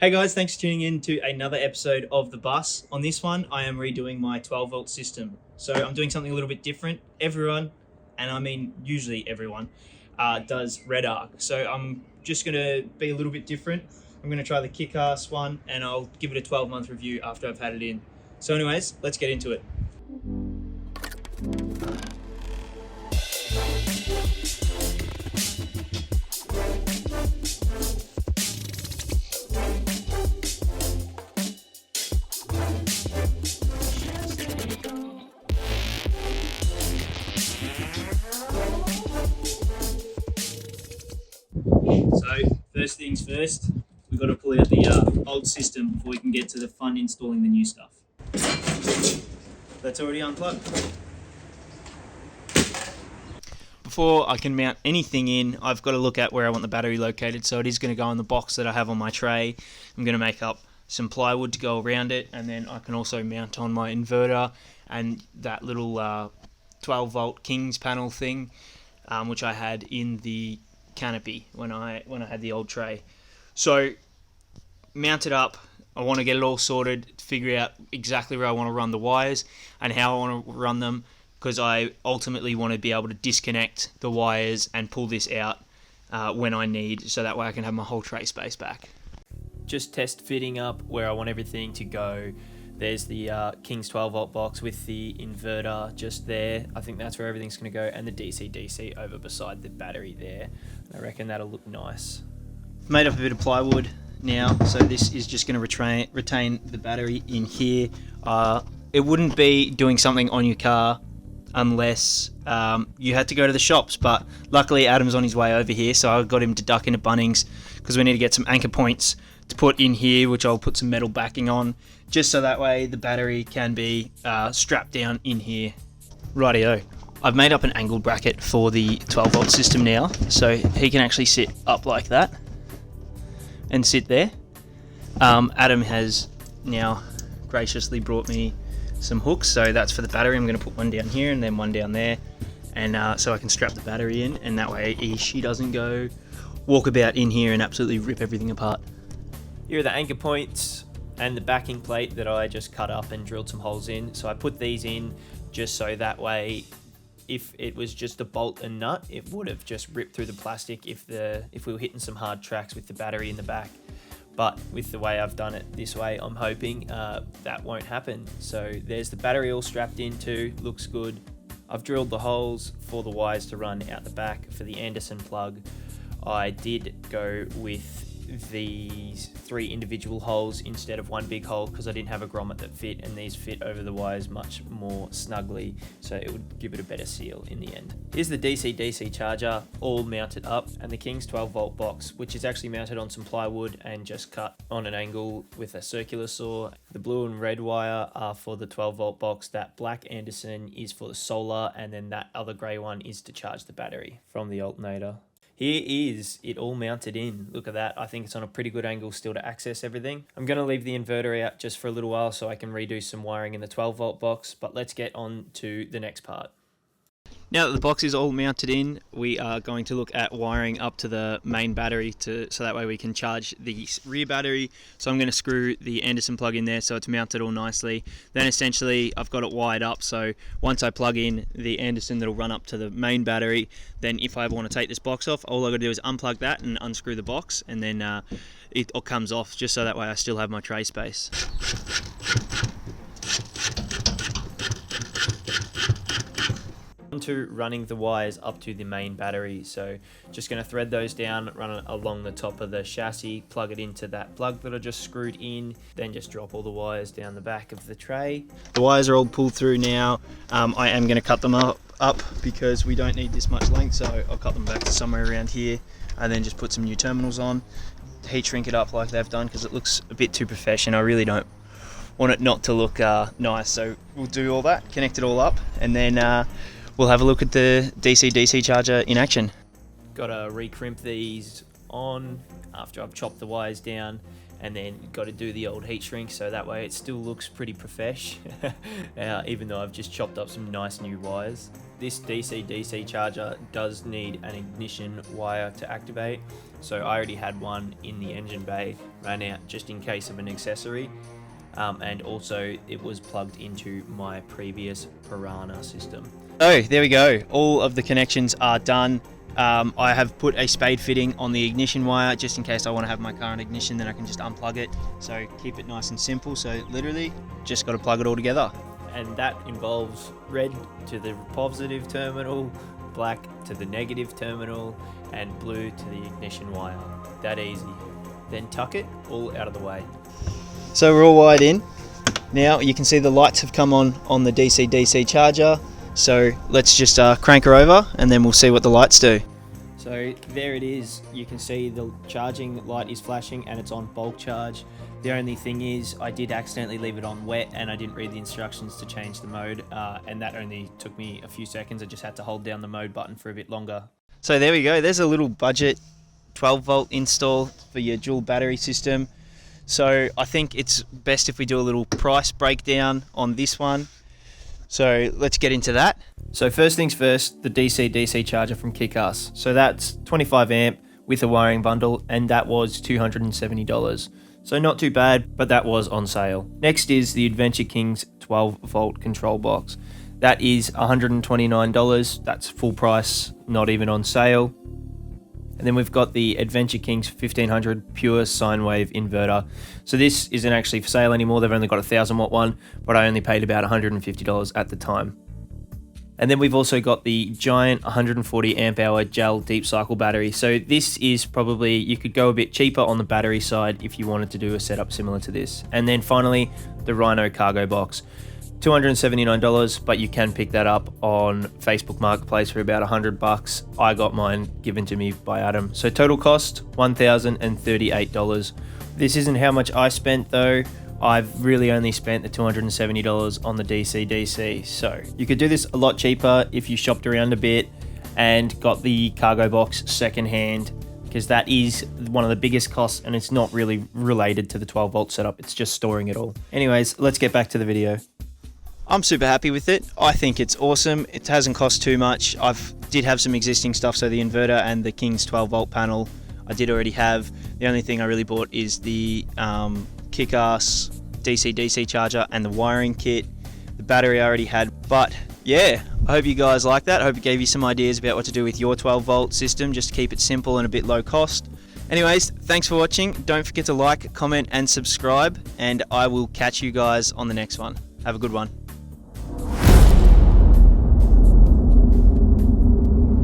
Hey guys, thanks for tuning in to another episode of The Bus. On this one, I am redoing my 12 volt system. So I'm doing something a little bit different. Everyone, and I mean usually everyone, does red arc. So I'm just going to be a little bit different. I'm going to try the KickAss one and I'll give it a 12-month review after I've had it in. So anyways, let's get into it. So first things first, we've got to pull out the old system before we can get to the fun installing the new stuff. That's already unplugged. Before I can mount anything in, I've got to look at where I want the battery located. So it is going to go in the box that I have on my tray. I'm going to make up some plywood to go around it, and then I can also mount on my inverter and that little 12 volt Kings panel thing, which I had in the canopy when I had the old tray. So mount it up. I want to get it all sorted, figure out exactly where I want to run the wires and how I want to run them, because I ultimately want to be able to disconnect the wires and pull this out when I need, so that way I can have my whole tray space back. Just test fitting up where I want everything to go. There's the King's 12 volt box with the inverter just there. I think that's where everything's going to go, and the DC-DC over beside the battery there. I reckon that'll look nice. Made up a bit of plywood now, so this is just going to retain the battery in here. It wouldn't be doing something on your car unless you had to go to the shops, but luckily Adam's on his way over here, so I got him to duck into Bunnings because we need to get some anchor points to put in here, which I'll put some metal backing on, just so that way the battery can be strapped down in here. Rightio. I've made up an angled bracket for the 12 volt system now, so he can actually sit up like that and sit there. Adam has now graciously brought me some hooks, so that's for the battery. I'm going to put one down here and then one down there, and so I can strap the battery in, and that way she doesn't go walk about in here and absolutely rip everything apart. Here are the anchor points and the backing plate that I just cut up and drilled some holes in. So I put these in just so that way, if it was just a bolt and nut, it would have just ripped through the plastic if we were hitting some hard tracks with the battery in the back. But with the way I've done it this way, I'm hoping that won't happen. So there's the battery all strapped in too, looks good. I've drilled the holes for the wires to run out the back. For the Anderson plug, I did go with these 3 individual holes instead of one big hole because I didn't have a grommet that fit, and these fit over the wires much more snugly, so it would give it a better seal in the end. Here's the DC-DC charger all mounted up, and the King's 12 volt box, which is actually mounted on some plywood and just cut on an angle with a circular saw. The blue and red wire are for the 12 volt box, that black Anderson is for the solar, and then that other grey one is to charge the battery from the alternator. Here is it all mounted in. Look at that. I think it's on a pretty good angle still to access everything. I'm going to leave the inverter out just for a little while so I can redo some wiring in the 12 volt box, but let's get on to the next part. Now that the box is all mounted in, we are going to look at wiring up to the main battery so that way we can charge the rear battery. So I'm going to screw the Anderson plug in there so it's mounted all nicely. Then essentially I've got it wired up, so once I plug in the Anderson that'll run up to the main battery, then if I ever want to take this box off, all I've got to do is unplug that and unscrew the box, and then it all comes off, just so that way I still have my tray space. To running the wires up to the main battery, so just going to thread those down, run it along the top of the chassis, plug it into that plug that I just screwed in, then just drop all the wires down the back of the tray. The wires are all pulled through now. I am going to cut them up because we don't need this much length, so I'll cut them back to somewhere around here and then just put some new terminals on, heat shrink it up like they've done because it looks a bit too professional. I really don't want it not to look nice, so we'll do all that, connect it all up, and then we'll have a look at the DC-DC charger in action. Got to recrimp these on after I've chopped the wires down, and then got to do the old heat shrink so that way it still looks pretty profesh, even though I've just chopped up some nice new wires. This DC-DC charger does need an ignition wire to activate, so I already had one in the engine bay, ran out just in case of an accessory, and also it was plugged into my previous Piranha system. Oh, there we go. All of the connections are done. I have put a spade fitting on the ignition wire just in case I want to have my car on ignition, then I can just unplug it. So keep it nice and simple. So literally just got to plug it all together. And that involves red to the positive terminal, black to the negative terminal, and blue to the ignition wire. That easy. Then tuck it all out of the way. So we're all wired in. Now you can see the lights have come on the DC-DC charger. So let's just crank her over and then we'll see what the lights do. So there it is. You can see the charging light is flashing and it's on bulk charge. The only thing is I did accidentally leave it on wet and I didn't read the instructions to change the mode, and that only took me a few seconds. I just had to hold down the mode button for a bit longer. So there we go. There's a little budget 12 volt install for your dual battery system. So I think it's best if we do a little price breakdown on this one. So let's get into that. So first things first, the DC-DC charger from KickAss. So that's 25 amp with a wiring bundle, and that was $270. So not too bad, but that was on sale. Next is the Adventure Kings 12 volt control box. That is $129. That's full price, not even on sale. And then we've got the Adventure Kings 1500 pure sine wave inverter. So this isn't actually for sale anymore. They've only got a 1000 watt one, but I only paid about $150 at the time. And then we've also got the giant 140 amp hour gel deep cycle battery. So this is probably, you could go a bit cheaper on the battery side if you wanted to do a setup similar to this. And then finally, the Rhino cargo box. $279, but you can pick that up on Facebook Marketplace for about $100. I got mine given to me by Adam. So total cost, $1,038. This isn't how much I spent though. I've really only spent the $270 on the DC-DC. So you could do this a lot cheaper if you shopped around a bit and got the cargo box secondhand, because that is one of the biggest costs and it's not really related to the 12 volt setup. It's just storing it all. Anyways, let's get back to the video. I'm super happy with it. I think it's awesome. It hasn't cost too much. Did have some existing stuff, so the inverter and the King's 12 volt panel I did already have. The only thing I really bought is the KickAss DC-DC charger and the wiring kit. The battery I already had, but yeah, I hope you guys like that. I hope it gave you some ideas about what to do with your 12 volt system, just to keep it simple and a bit low cost. Anyways, thanks for watching. Don't forget to like, comment and subscribe, and I will catch you guys on the next one. Have a good one.